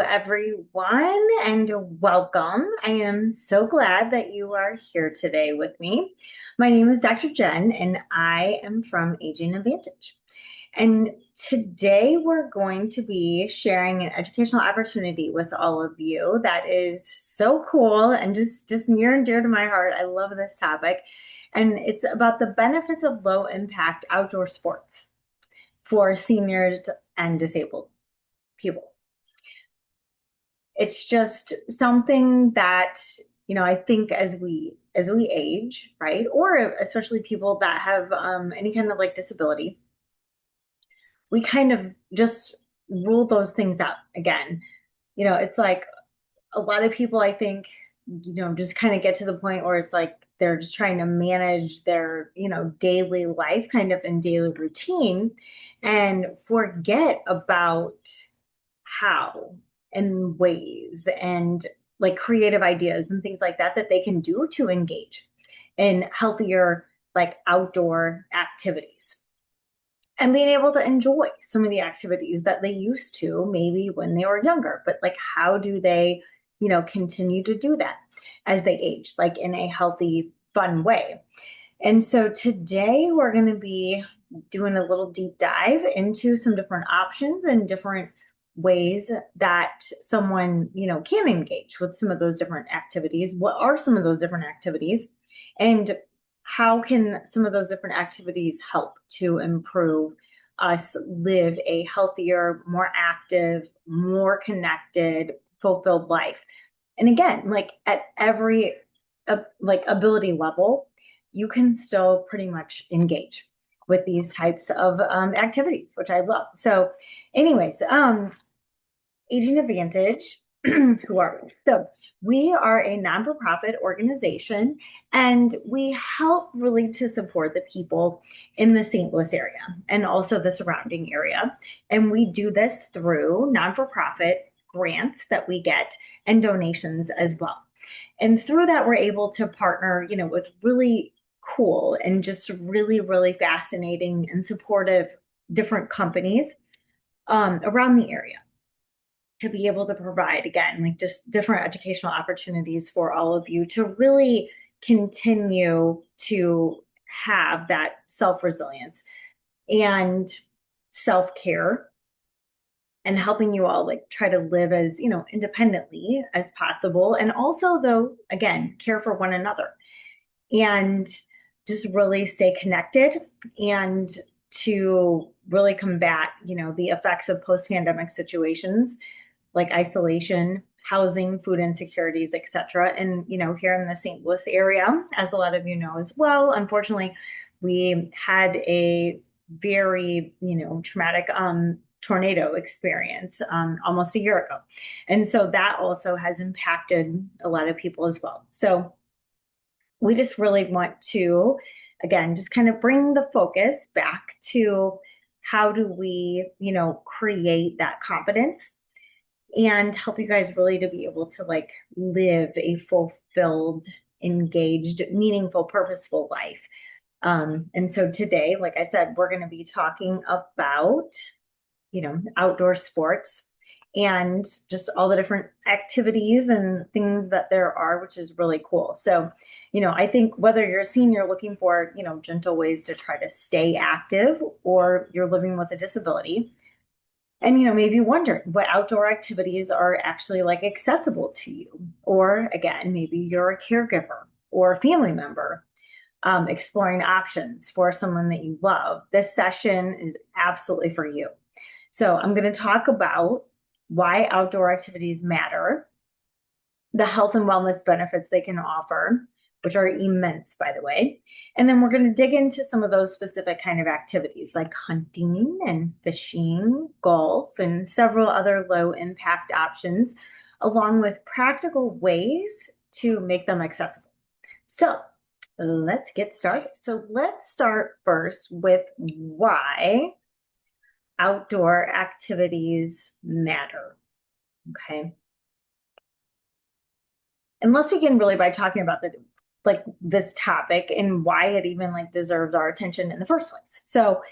everyone, and welcome. I am so glad that you are here today with me. My name is Dr. Jenn, and I am from Aging Advantage. And today we're going to be sharing an educational opportunity with all of you that is so cool and just near and dear to my heart. I love this topic. And it's about the benefits of low impact outdoor sports for seniors and disabled people. It's just something that, I think as we age, right? Or especially people that have any kind of like disability, we kind of just rule those things out again. It's like a lot of people, I think, just kind of get to the point where it's like they're just trying to manage their, daily life kind of in daily routine and forget about how and ways and like creative ideas and things like that they can do to engage in healthier like outdoor activities and being able to enjoy some of the activities that they used to maybe when they were younger, but like how do they continue to do that as they age, like in a healthy, fun way. And so today we're going to be doing a little deep dive into some different options and different ways that someone, can engage with some of those different activities. What are some of those different activities? And how can some of those different activities help to improve us live a healthier, more active, more connected, fulfilled life? And again, like at every like ability level, you can still pretty much engage with these types of activities, which I love. So anyways, Aging Advantage, who are we? So we are a non-for-profit organization, and we help really to support the people in the St. Louis area and also the surrounding area. And we do this through non-for-profit grants that we get and donations as well. And through that, we're able to partner, with really cool and just really, really fascinating and supportive different companies around the area to be able to provide, again, like just different educational opportunities for all of you to really continue to have that self-resilience and self-care and helping you all like try to live as, independently as possible. And also though, again, care for one another and just really stay connected and to really combat, the effects of post-pandemic situations like isolation, housing, food insecurities, et cetera. And, here in the St. Louis area, as a lot of you know as well, unfortunately, we had a very, traumatic tornado experience almost a year ago. And so that also has impacted a lot of people as well. So we just really want to, again, just kind of bring the focus back to how do we, create that confidence and help you guys really to be able to like live a fulfilled, engaged, meaningful, purposeful life. And so today, like I said, we're going to be talking about, outdoor sports and just all the different activities and things that there are, which is really cool. So, I think whether you're a senior looking for, gentle ways to try to stay active, or you're living with a disability, and, maybe wondering what outdoor activities are actually like accessible to you. Or again, maybe you're a caregiver or a family member exploring options for someone that you love. This session is absolutely for you. So I'm going to talk about why outdoor activities matter, the health and wellness benefits they can offer, which are immense, by the way. And then we're going to dig into some of those specific kind of activities like hunting and fishing, golf, and several other low impact options, along with practical ways to make them accessible. So let's get started. So let's start first with why outdoor activities matter. Okay. And let's begin really by talking about this topic and why it even like deserves our attention in the first place. So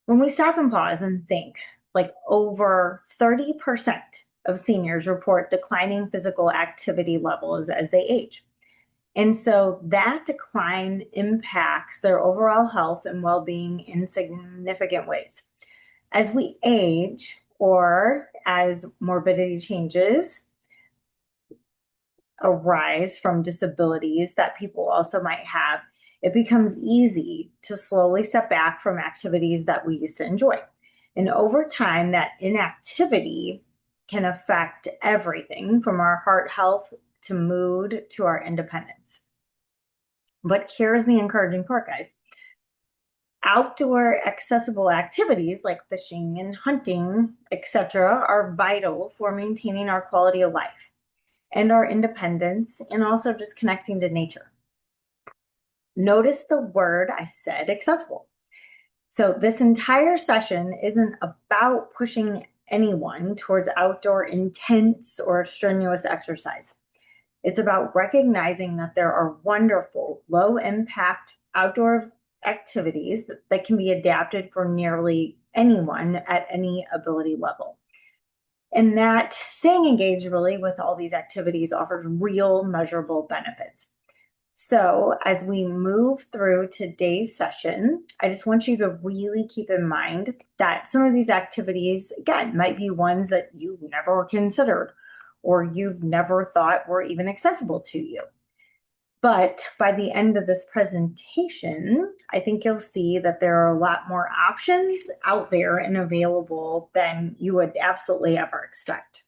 when we stop and pause and think, like over 30% of seniors report declining physical activity levels as they age. And so that decline impacts their overall health and well-being in significant ways. As we age, or as morbidity changes arise from disabilities that people also might have, it becomes easy to slowly step back from activities that we used to enjoy. And over time, that inactivity can affect everything from our heart health to mood to our independence. But here's the encouraging part, guys. Outdoor accessible activities like fishing and hunting, etc., are vital for maintaining our quality of life and our independence, and also just connecting to nature. Notice the word I said, accessible. So this entire session isn't about pushing anyone towards outdoor intense or strenuous exercise. It's about recognizing that there are wonderful, low impact outdoor activities that can be adapted for nearly anyone at any ability level. And that staying engaged really with all these activities offers real measurable benefits. So as we move through today's session, I just want you to really keep in mind that some of these activities, again, might be ones that you've never considered or you've never thought were even accessible to you. But by the end of this presentation, I think you'll see that there are a lot more options out there and available than you would absolutely ever expect.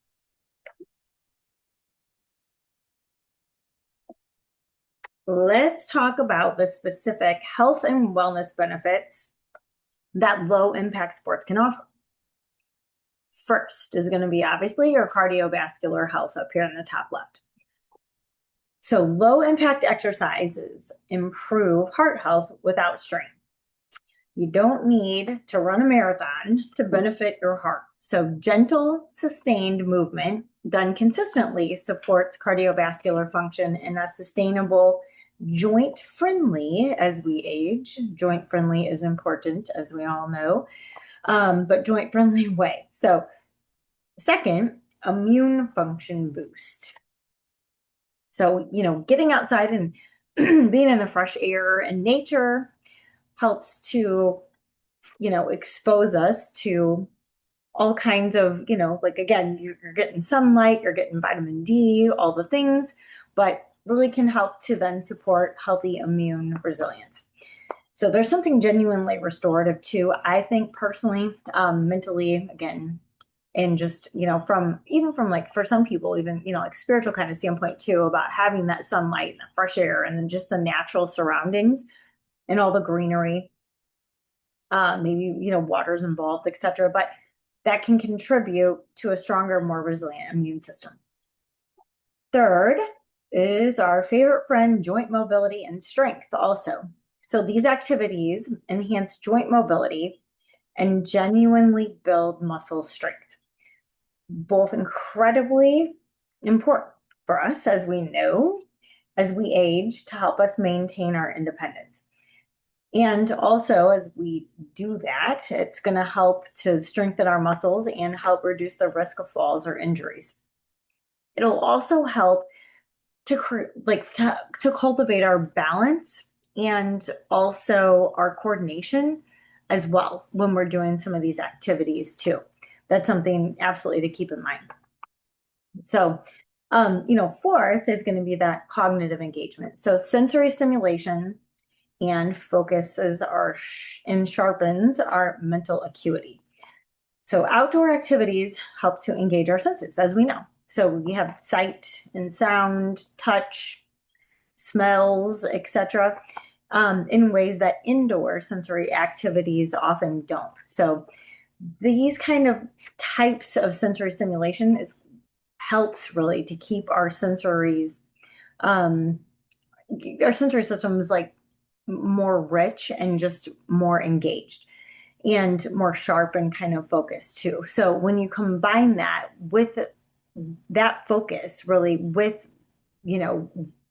Let's talk about the specific health and wellness benefits that low impact sports can offer. First is going to be obviously your cardiovascular health up here in the top left. So low impact exercises improve heart health without strain. You don't need to run a marathon to benefit your heart. So gentle, sustained movement done consistently supports cardiovascular function in a sustainable, joint-friendly, as we age. Joint-friendly is important, as we all know, but joint-friendly way. So second, immune function boost. So, getting outside and being in the fresh air and nature helps to, expose us to all kinds of, like, again, you're getting sunlight, you're getting vitamin D, all the things, but really can help to then support healthy immune resilience. So there's something genuinely restorative too, I think personally, mentally, again, and just, from like for some people, even, like spiritual kind of standpoint too, about having that sunlight and the fresh air and then just the natural surroundings and all the greenery, maybe, water's involved, etc. But that can contribute to a stronger, more resilient immune system. Third is our favorite friend, joint mobility and strength also. So these activities enhance joint mobility and genuinely build muscle strength. Both incredibly important for us, as we know, as we age, to help us maintain our independence. And also, as we do that, it's going to help to strengthen our muscles and help reduce the risk of falls or injuries. It'll also help to cultivate our balance and also our coordination as well when we're doing some of these activities too. That's something absolutely to keep in mind. So, fourth is going to be that cognitive engagement. So sensory stimulation and focuses and sharpens our mental acuity. So outdoor activities help to engage our senses, as we know. So we have sight and sound, touch, smells, etc., in ways that indoor sensory activities often don't. So these kind of types of sensory stimulation helps really to keep our sensory systems like more rich and just more engaged and more sharp and kind of focused too. So when you combine that with that focus, really with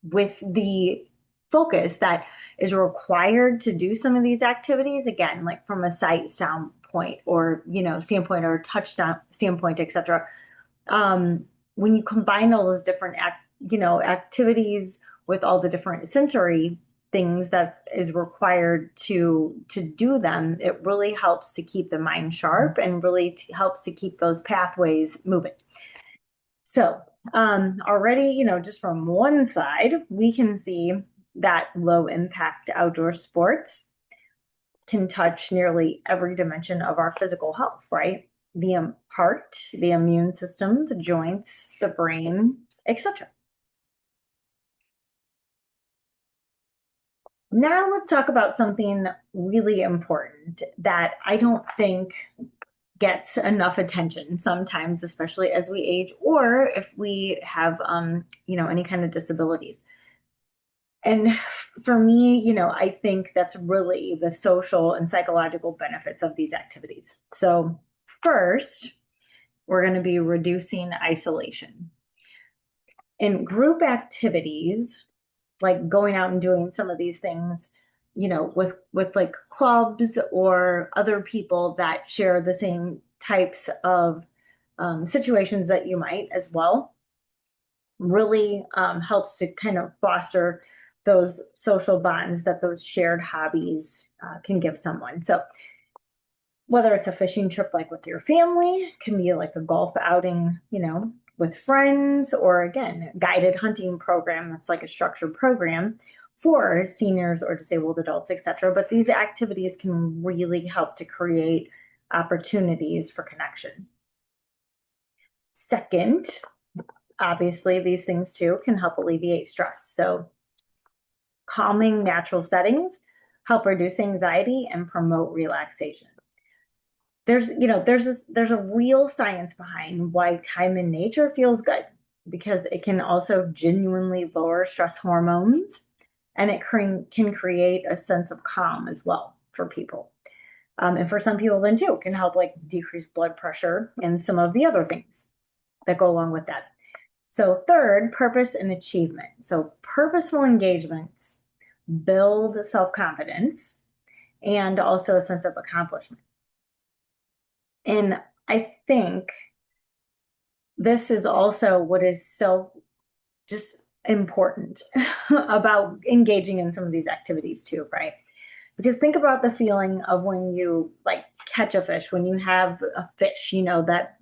the focus that is required to do some of these activities, again, like from a sight standpoint or, standpoint or touch standpoint, etc., um, when you combine all those different activities with all the different sensory things that is required to do them, it really helps to keep the mind sharp and really helps to keep those pathways moving. So already, just from one side, we can see that low impact outdoor sports can touch nearly every dimension of our physical health, right? The heart, the immune system, the joints, the brain, etc. Now let's talk about something really important that I don't think gets enough attention sometimes, especially as we age or if we have, any kind of disabilities. And for me, I think that's really the social and psychological benefits of these activities. So, first, we're going to be reducing isolation. In group activities, like going out and doing some of these things, with like clubs or other people that share the same types of situations that you might as well, really helps to kind of foster those social bonds that those shared hobbies can give someone. So whether it's a fishing trip like with your family, can be like a golf outing, with friends, or again, guided hunting program that's like a structured program for seniors or disabled adults, etc. But these activities can really help to create opportunities for connection. Second, obviously, these things too can help alleviate stress. So calming natural settings help reduce anxiety and promote relaxation. There's a real science behind why time in nature feels good, because it can also genuinely lower stress hormones, and it can create a sense of calm as well for people. And for some people then too, it can help like decrease blood pressure and some of the other things that go along with that. So third, purpose and achievement. So purposeful engagements build self-confidence and also a sense of accomplishment. And I think this is also what is so just important about engaging in some of these activities too, right? Because think about the feeling of when you like catch a fish, when you have a fish, that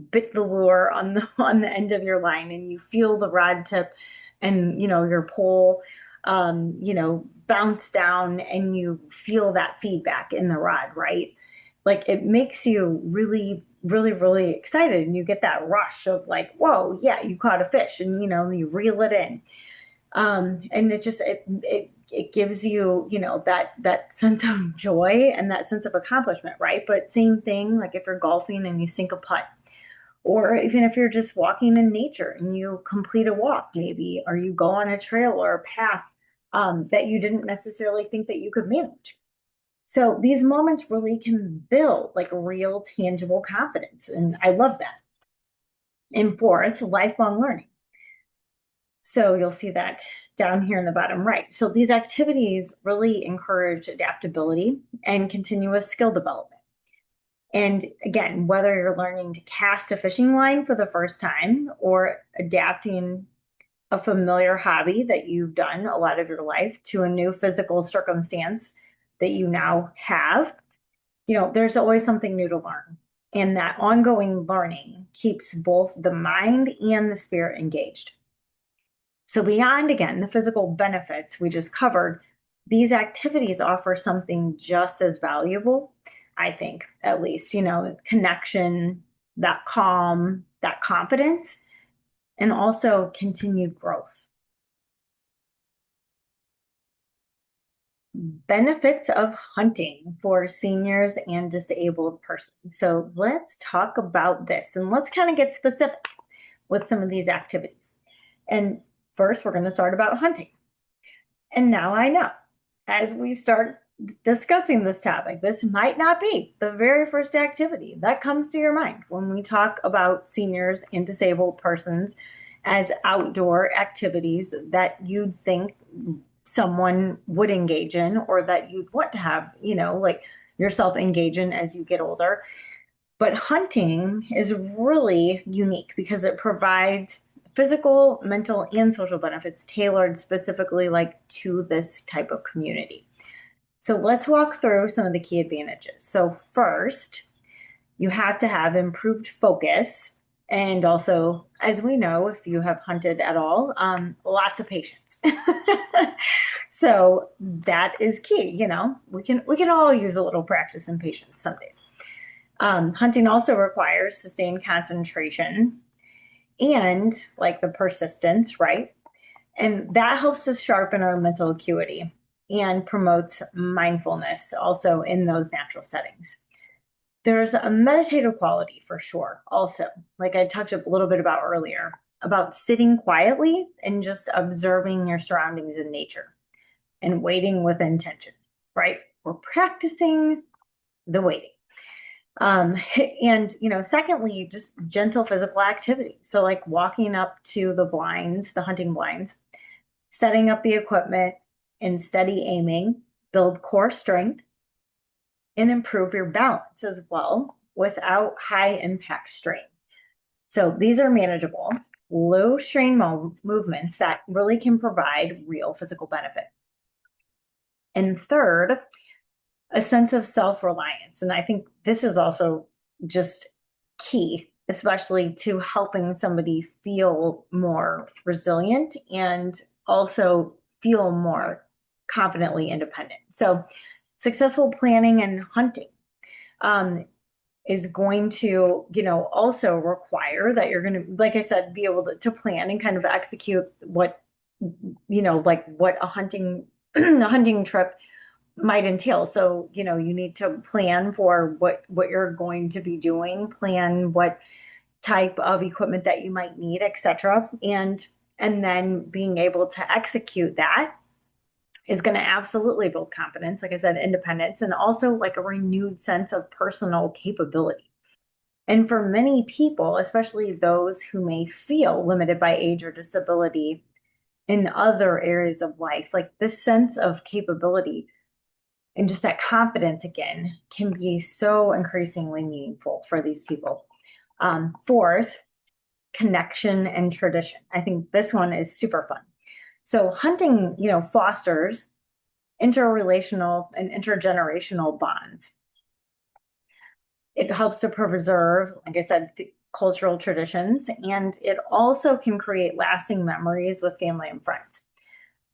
bit the lure on the end of your line, and you feel the rod tip and your pole bounce down, and you feel that feedback in the rod, right? Like it makes you really, really, really excited, and you get that rush of like, whoa, yeah, you caught a fish, and you reel it in. And it gives you, that sense of joy and that sense of accomplishment, right? But same thing, like if you're golfing and you sink a putt, or even if you're just walking in nature and you complete a walk, maybe, or you go on a trail or a path that you didn't necessarily think that you could manage. So these moments really can build like real tangible confidence. And I love that. And fourth, lifelong learning. So you'll see that down here in the bottom right. So these activities really encourage adaptability and continuous skill development. And again, whether you're learning to cast a fishing line for the first time or adapting a familiar hobby that you've done a lot of your life to a new physical circumstance that you now have, there's always something new to learn. And that ongoing learning keeps both the mind and the spirit engaged. So beyond, again, the physical benefits we just covered, these activities offer something just as valuable, I think, at least, connection, that calm, that confidence, and also continued growth. Benefits of hunting for seniors and disabled persons. So let's talk about this, and let's kind of get specific with some of these activities. And first, we're going to start about hunting. And now I know, as we start discussing this topic, this might not be the very first activity that comes to your mind when we talk about seniors and disabled persons as outdoor activities that you'd think someone would engage in, or that you'd want to have, like yourself engage in as you get older. But hunting is really unique because it provides physical, mental, and social benefits tailored specifically like to this type of community. So let's walk through some of the key advantages. So first, you have to have improved focus. And also, as we know, if you have hunted at all, lots of patience. So that is key. We can all use a little practice and patience some days. Hunting also requires sustained concentration and like the persistence, right? And that helps us sharpen our mental acuity and promotes mindfulness also in those natural settings. There's a meditative quality for sure, also, like I talked a little bit about earlier, about sitting quietly and just observing your surroundings in nature and waiting with intention, right? We're practicing the waiting. And secondly, just gentle physical activity. So like walking up to the blinds, the hunting blinds, setting up the equipment and steady aiming, build core strength and improve your balance as well without high impact strain. So these are manageable, low strain movements that really can provide real physical benefit. And third, a sense of self-reliance. And I think this is also just key, especially to helping somebody feel more resilient and also feel more confidently independent. So successful planning and hunting is going to, also require that you're going to, like I said, be able to plan and kind of execute what, like what a hunting a hunting trip might entail. So, you need to plan for what you're going to be doing, plan what type of equipment that you might need, etc. And then being able to execute that is going to absolutely build confidence, like I said, independence, and also like a renewed sense of personal capability. And for many people, especially those who may feel limited by age or disability in other areas of life, like this sense of capability and just that confidence again can be so increasingly meaningful for these people. Fourth, connection and tradition. I think this one is super fun. So hunting, fosters interrelational and intergenerational bonds. It helps to preserve, like I said, cultural traditions, and it also can create lasting memories with family and friends.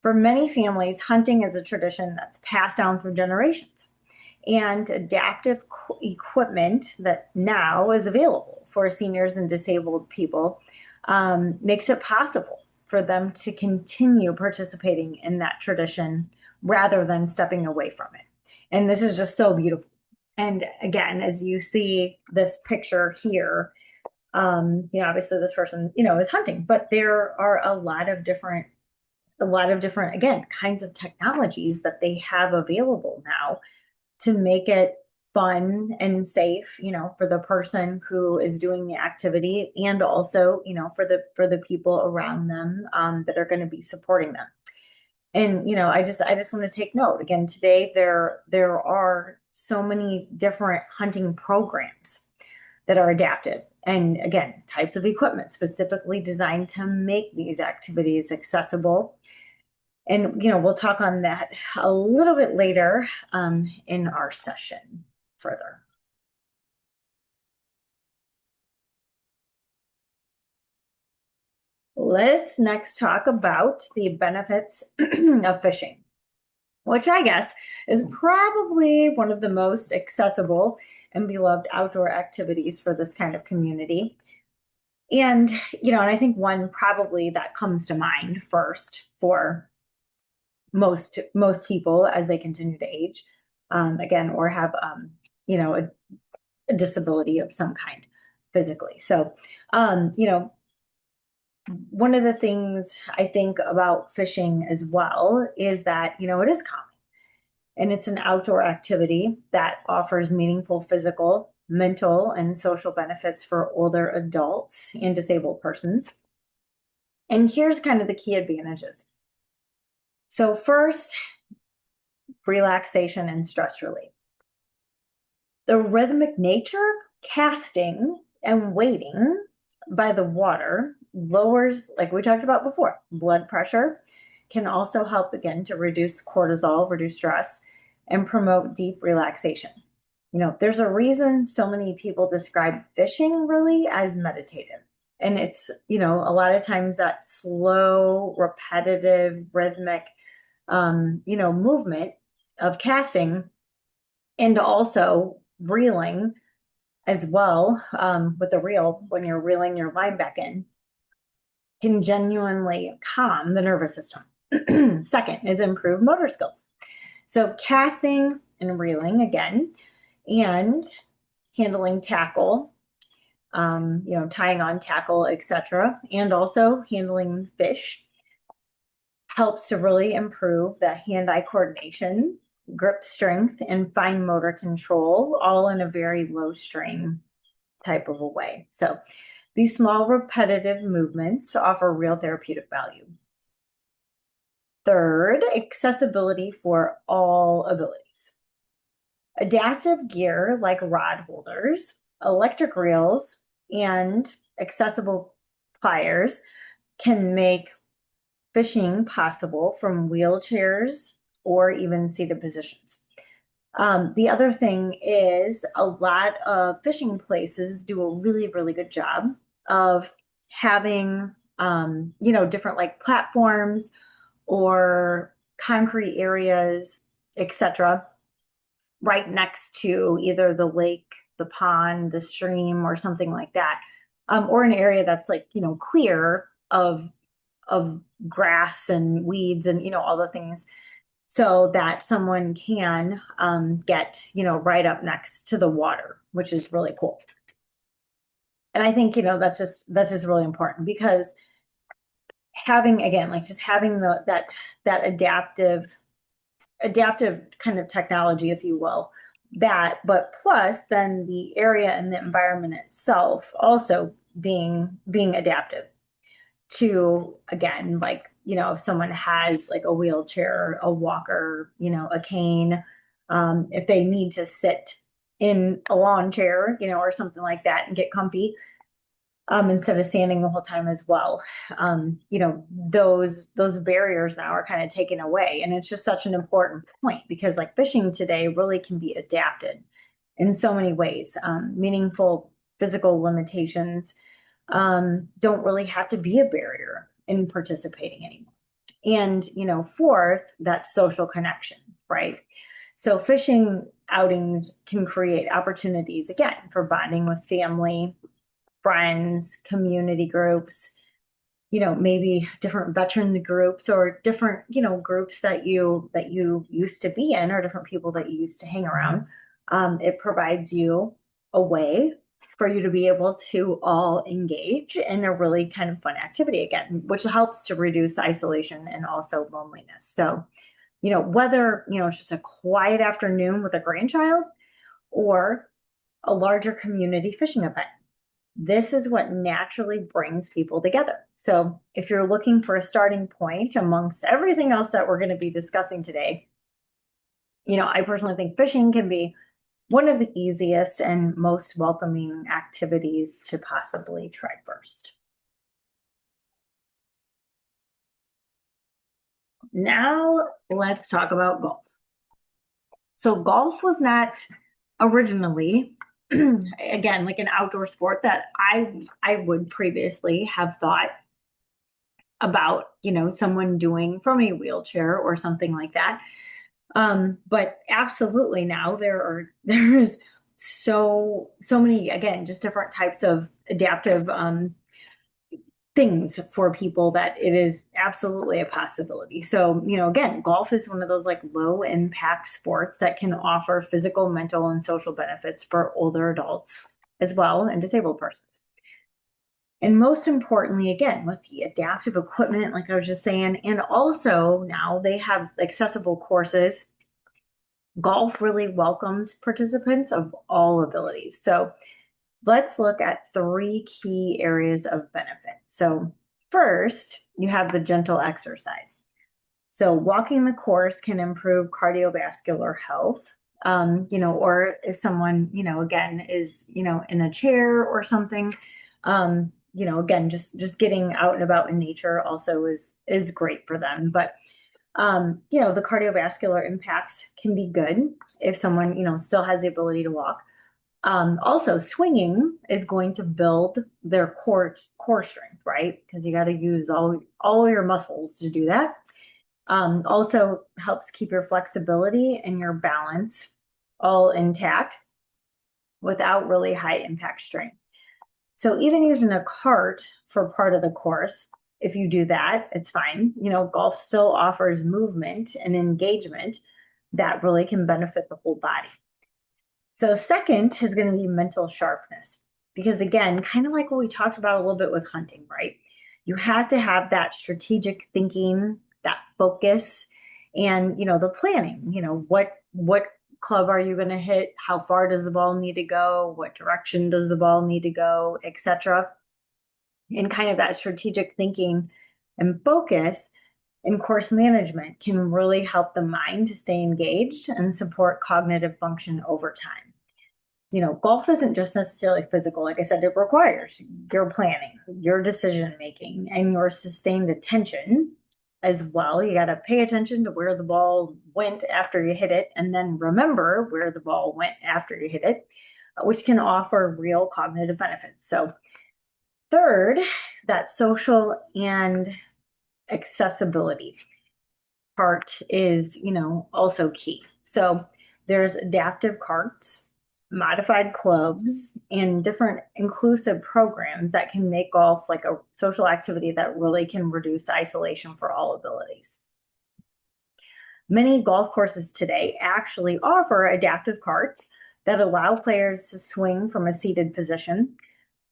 For many families, hunting is a tradition that's passed down through generations, and adaptive equipment that now is available for seniors and disabled people makes it possible for them to continue participating in that tradition rather than stepping away from it. And this is just so beautiful. And again, as you see this picture here, obviously this person, is hunting, but there are a lot of different, again, kinds of technologies that they have available now to make it fun and safe, for the person who is doing the activity, and also, for the people around them that are going to be supporting them. And I just want to take note again today. There are so many different hunting programs that are adaptive, and again, types of equipment specifically designed to make these activities accessible. And we'll talk on that a little bit later in our session further. Let's next talk about the benefits of fishing, which I guess is probably one of the most accessible and beloved outdoor activities for this kind of community. And, and I think one probably that comes to mind first for most people as they continue to age, again, or have, a disability of some kind physically. So, one of the things I think about fishing as well is that, it is common. And it's an outdoor activity that offers meaningful physical, mental, and social benefits for older adults and disabled persons. And here's kind of the key advantages. So first, relaxation and stress relief. The rhythmic nature Casting and waiting by the water lowers, like we talked about before, blood pressure, can also help again to reduce cortisol, reduce stress, and promote deep relaxation. There's a reason so many people describe fishing really as meditative. And it's, a lot of times that slow, repetitive, rhythmic, movement of casting and also reeling as well, with the reel, when you're reeling your line back in, can genuinely calm the nervous system. Second is improve motor skills. So casting and reeling again, and handling tackle, tying on tackle, etc., and also handling fish helps to really improve the hand-eye coordination, grip strength, and fine motor control, all in a very low strain type of a way. So these small repetitive movements offer real therapeutic value. Third, accessibility for all abilities. Adaptive gear like rod holders, electric reels, and accessible pliers can make fishing possible from wheelchairs or even seated positions. The other thing is a lot of fishing places do a really, really good job of having, different like platforms or concrete areas, etc., right next to either the lake, the pond, the stream, or something like that, or an area that's like, clear of grass and weeds and, all the things, so that someone can get, right up next to the water, which is really cool. And I think, that's just really important, because having, again, like just having that adaptive kind of technology, if you will, but plus then the area and the environment itself also being adaptive to, again, like, if someone has like a wheelchair, a walker, a cane, if they need to sit in a lawn chair, or something like that and get comfy, instead of standing the whole time as well. Those barriers now are kind of taken away. And it's just such an important point, because like fishing today really can be adapted in so many ways. Meaningful physical limitations don't really have to be a barrier in participating anymore. And, fourth, that social connection, right? So fishing outings can create opportunities, again, for bonding with family, friends, community groups, maybe different veteran groups, or different, groups that you used to be in, or different people that you used to hang around. It provides you a way for you to be able to all engage in a really kind of fun activity again, which helps to reduce isolation and also loneliness. So, whether, it's just a quiet afternoon with a grandchild or a larger community fishing event, this is what naturally brings people together. So if you're looking for a starting point amongst everything else that we're going to be discussing today, I personally think fishing can be one of the easiest and most welcoming activities to possibly try first. Now let's talk about golf. So golf was not originally, again, like an outdoor sport that I would previously have thought about, someone doing from a wheelchair or something like that. But absolutely now there is so many, again, just different types of adaptive things for people that it is absolutely a possibility. So, again, golf is one of those like low impact sports that can offer physical, mental, and social benefits for older adults as well, and disabled persons. And most importantly, again, with the adaptive equipment, like I was just saying, and also now they have accessible courses. Golf really welcomes participants of all abilities. So let's look at 3 key areas of benefit. So first, you have the gentle exercise. So walking the course can improve cardiovascular health, or if someone, again, is, in a chair or something, again, just getting out and about in nature also is great for them. But the cardiovascular impacts can be good if someone, still has the ability to walk. Also, swinging is going to build their core strength, right? Because you got to use all your muscles to do that. Also helps keep your flexibility and your balance all intact without really high impact strain. So even using a cart for part of the course, if you do that, it's fine. Golf still offers movement and engagement that really can benefit the whole body. So second is going to be mental sharpness, because again, kind of like what we talked about a little bit with hunting, right? You have to have that strategic thinking, that focus, and the planning. What club are you going to hit? How far does the ball need to go? What direction does the ball need to go, etc. And kind of that strategic thinking and focus in course management can really help the mind to stay engaged and support cognitive function over time. Golf isn't just necessarily physical. Like I said, it requires your planning, your decision making, and your sustained attention as well. You got to pay attention to where the ball went after you hit it, and then remember where the ball went after you hit it, which can offer real cognitive benefits. So, third, that social and accessibility part is, also key. So, there's adaptive carts, modified clubs, and different inclusive programs that can make golf like a social activity that really can reduce isolation for all abilities. Many golf courses today actually offer adaptive carts that allow players to swing from a seated position,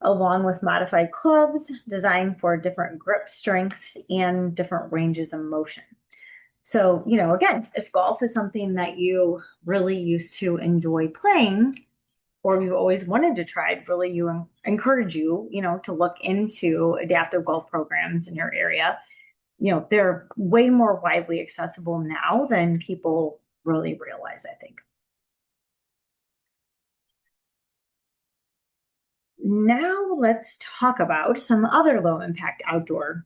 along with modified clubs designed for different grip strengths and different ranges of motion. So, again, if golf is something that you really used to enjoy playing, or you've always wanted to try, I'd really encourage you, to look into adaptive golf programs in your area. They're way more widely accessible now than people really realize, I think. Now let's talk about some other low impact outdoor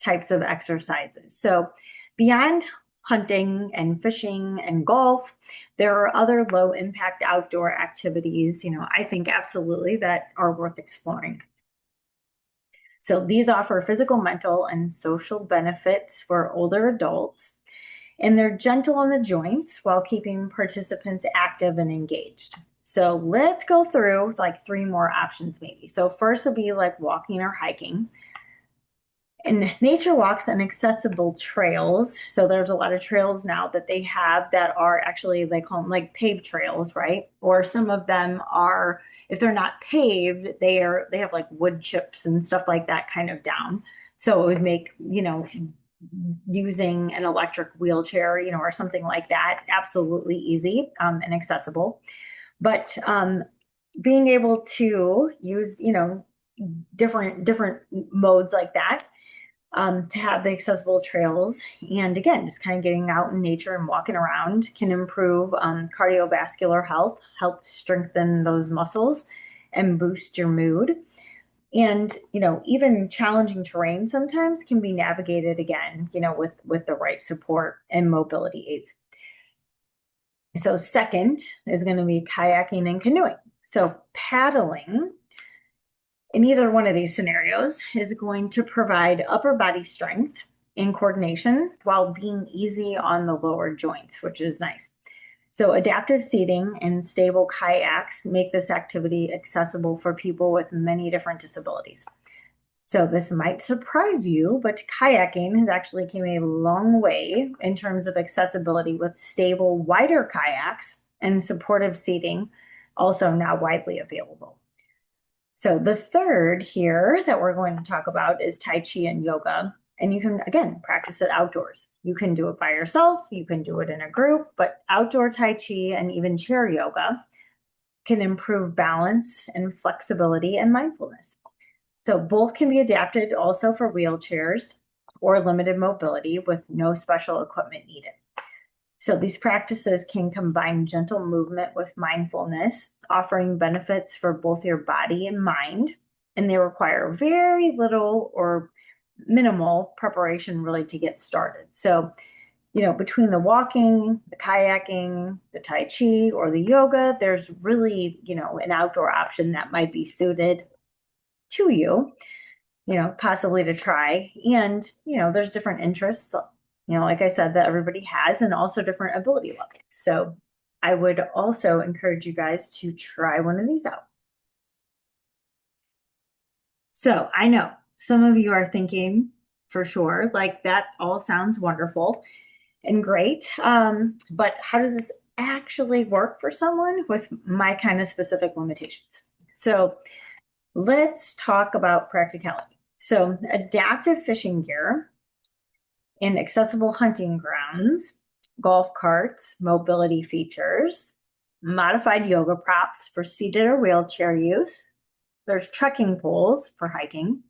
types of exercises. So beyond hunting and fishing and golf, there are other low impact outdoor activities, I think absolutely that are worth exploring. So these offer physical, mental, and social benefits for older adults, and they're gentle on the joints while keeping participants active and engaged. So let's go through like three more options maybe. So first would be like walking or hiking. And nature walks and accessible trails. So there's a lot of trails now that they have that are actually, they call them like paved trails, right? Or some of them are, if they're not paved, they have like wood chips and stuff like that kind of down. So it would make, using an electric wheelchair, or something like that, absolutely easy and accessible. But being able to use, different modes like that, to have the accessible trails. And again, just kind of getting out in nature and walking around can improve cardiovascular health, help strengthen those muscles, and boost your mood. And, even challenging terrain sometimes can be navigated again, with the right support and mobility aids. So second is going to be kayaking and canoeing. So paddling in either one of these scenarios is going to provide upper body strength and coordination while being easy on the lower joints, which is nice. So adaptive seating and stable kayaks make this activity accessible for people with many different disabilities. So this might surprise you, but kayaking has actually came a long way in terms of accessibility, with stable, wider kayaks and supportive seating also now widely available. So the third here that we're going to talk about is Tai Chi and yoga. And you can, again, practice it outdoors. You can do it by yourself, you can do it in a group, but outdoor Tai Chi and even chair yoga can improve balance and flexibility and mindfulness. So both can be adapted also for wheelchairs or limited mobility with no special equipment needed. So these practices can combine gentle movement with mindfulness, offering benefits for both your body and mind. And they require very little or minimal preparation really to get started. So, between the walking, the kayaking, the Tai Chi, or the yoga, there's really, an outdoor option that might be suited to you, possibly to try. And, there's different interests, like I said, that everybody has, and also different ability levels. So I would also encourage you guys to try one of these out. So I know some of you are thinking for sure, like that all sounds wonderful and great. But how does this actually work for someone with my kind of specific limitations? So let's talk about practicality. So adaptive fishing gear in accessible hunting grounds, golf carts, mobility features, modified yoga props for seated or wheelchair use. There's trekking poles for hiking,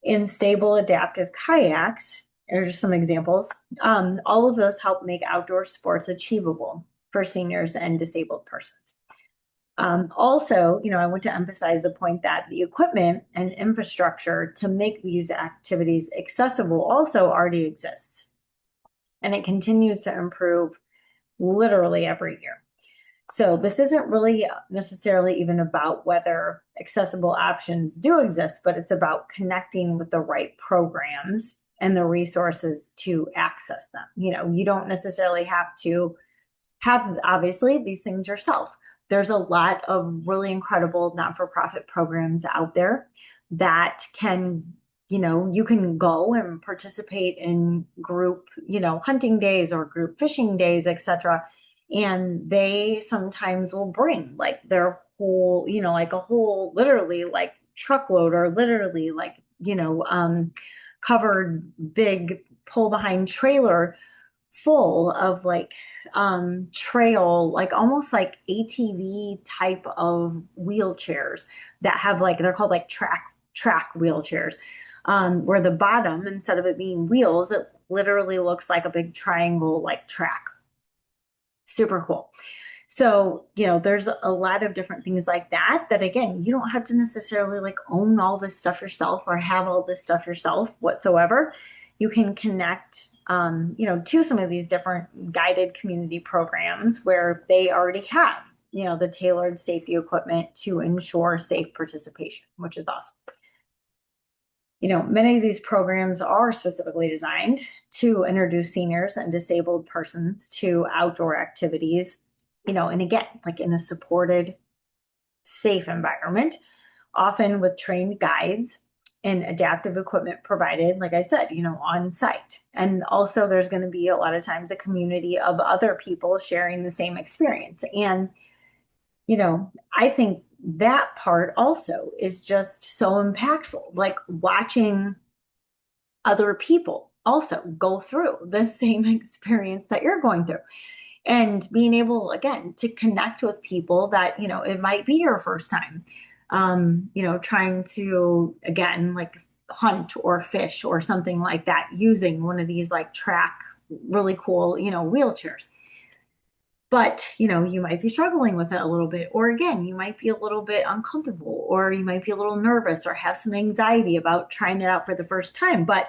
in stable adaptive kayaks. Here's just some examples. All of those help make outdoor sports achievable for seniors and disabled persons. Also, I want to emphasize the point that the equipment and infrastructure to make these activities accessible also already exists. And it continues to improve literally every year. So this isn't really necessarily even about whether accessible options do exist, but it's about connecting with the right programs and the resources to access them. You don't necessarily have to have, obviously, these things yourself. There's a lot of really incredible not-for-profit programs out there that can, you can go and participate in group, hunting days or group fishing days, etc. And they sometimes will bring like their whole, like a whole literally like truckload or literally like, covered big pull behind trailer full of like trail, like almost like ATV type of wheelchairs that have like, they're called like track wheelchairs, where the bottom, instead of it being wheels, it literally looks like a big triangle like track. Super cool. So, there's a lot of different things like that, that again, you don't have to necessarily like own all this stuff yourself or have all this stuff yourself whatsoever. You can connect, to some of these different guided community programs where they already have, the tailored safety equipment to ensure safe participation, which is awesome. Many of these programs are specifically designed to introduce seniors and disabled persons to outdoor activities, and again, like in a supported, safe environment, often with trained guides and adaptive equipment provided, like I said, on site. And also there's going to be a lot of times a community of other people sharing the same experience. And, I think that part also is just so impactful, like watching other people also go through the same experience that you're going through, and being able again to connect with people that it might be your first time trying to again like hunt or fish or something like that using one of these like track really cool wheelchairs. But you might be struggling with it a little bit, or again you might be a little bit uncomfortable, or you might be a little nervous or have some anxiety about trying it out for the first time. But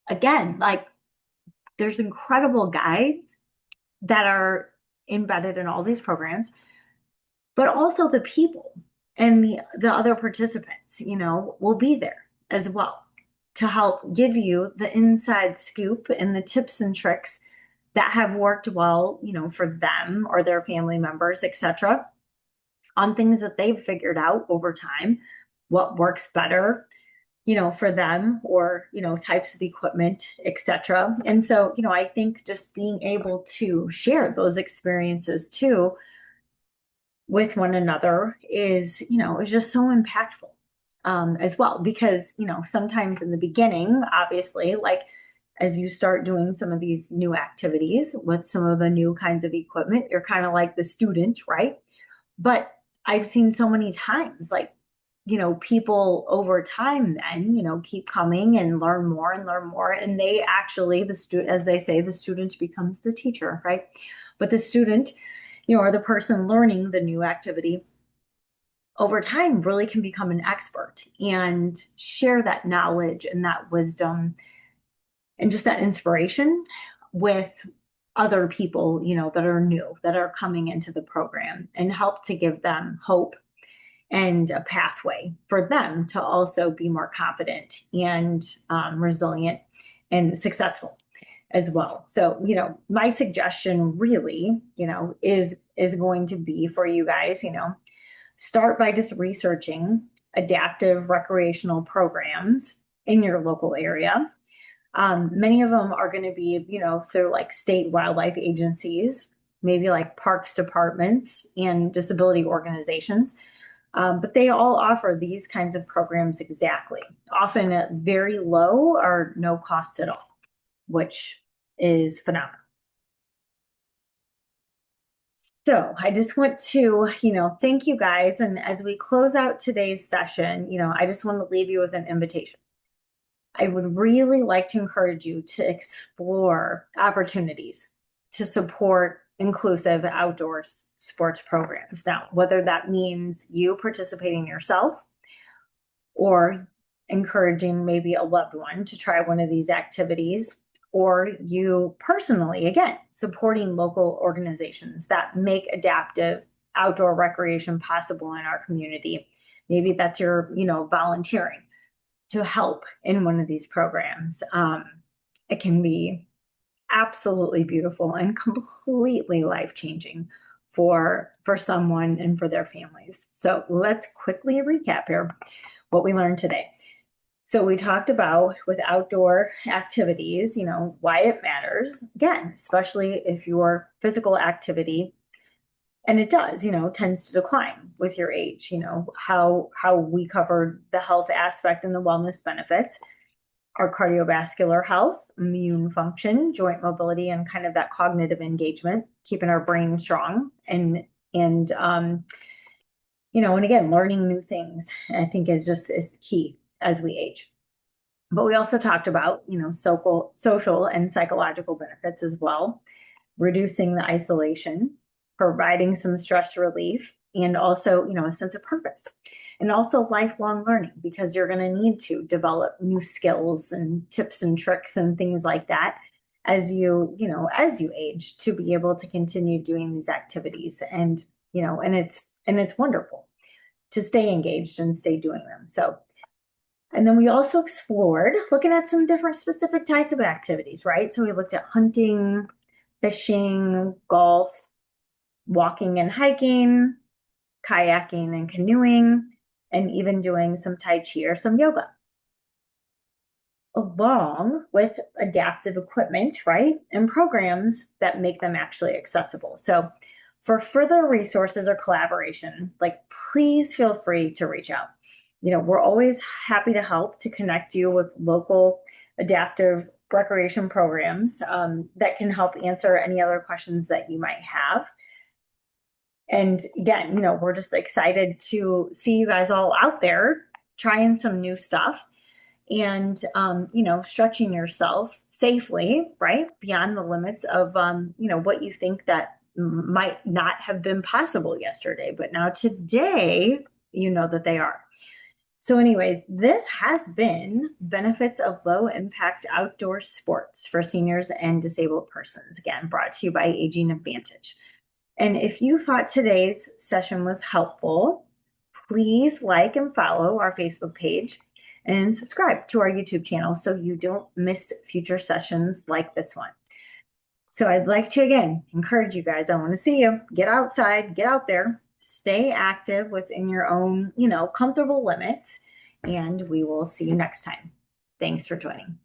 again, like there's incredible guides that are embedded in all these programs, but also the people and the other participants, will be there as well to help give you the inside scoop and the tips and tricks that have worked well, for them or their family members, etc., on things that they've figured out over time, what works better, for them, or, types of equipment, etc. And so, I think just being able to share those experiences too with one another is just so impactful, as well, because, sometimes in the beginning, obviously, like as you start doing some of these new activities with some of the new kinds of equipment, you're kind of like the student, right? But I've seen so many times, like people over time then, keep coming and learn more and learn more. And they actually, the student, as they say, the student becomes the teacher, right? But the student, or the person learning the new activity over time really can become an expert and share that knowledge and that wisdom and just that inspiration with other people, that are new, that are coming into the program, and help to give them hope and a pathway for them to also be more confident and resilient and successful as well. So, my suggestion really, is going to be for you guys, start by just researching adaptive recreational programs in your local area. Many of them are going to be, through like state wildlife agencies, maybe like parks departments and disability organizations. But they all offer these kinds of programs exactly, often at very low or no cost at all, which is phenomenal. So I just want to, thank you guys. And as we close out today's session, I just want to leave you with an invitation. I would really like to encourage you to explore opportunities to support inclusive outdoor sports programs. Now, whether that means you participating yourself or encouraging maybe a loved one to try one of these activities, or you personally, again, supporting local organizations that make adaptive outdoor recreation possible in our community. Maybe that's your, volunteering to help in one of these programs. It can be absolutely beautiful and completely life-changing for someone and for their families. So let's quickly recap here what we learned today. So we talked about with outdoor activities, why it matters, again, especially if your physical activity, and it does, tends to decline with your age, how we covered the health aspect and the wellness benefits, our cardiovascular health, immune function, joint mobility, and kind of that cognitive engagement, keeping our brain strong and and again, learning new things, I think is key as we age. But we also talked about, social and psychological benefits as well, reducing the isolation, providing some stress relief, and also, a sense of purpose, and also lifelong learning, because you're going to need to develop new skills and tips and tricks and things like that as you age, to be able to continue doing these activities. And, and it's wonderful to stay engaged and stay doing them. So, and then we also explored looking at some different specific types of activities, right? So we looked at hunting, fishing, golf, walking and hiking, kayaking and canoeing, and even doing some Tai Chi or some yoga, along with adaptive equipment, right? And programs that make them actually accessible. So for further resources or collaboration, please feel free to reach out. We're always happy to help to connect you with local adaptive recreation programs that can help answer any other questions that you might have. And again, we're just excited to see you guys all out there trying some new stuff and, stretching yourself safely, right? Beyond the limits of, what you think that might not have been possible yesterday, but now today, that they are. So anyways, this has been Benefits of Low Impact Outdoor Sports for Seniors and Disabled Persons, again, brought to you by Aging Advantage. And if you thought today's session was helpful, please like and follow our Facebook page and subscribe to our YouTube channel so you don't miss future sessions like this one. So I'd like to, again, encourage you guys. I want to see you get outside, get out there, stay active within your own, comfortable limits, and we will see you next time. Thanks for joining.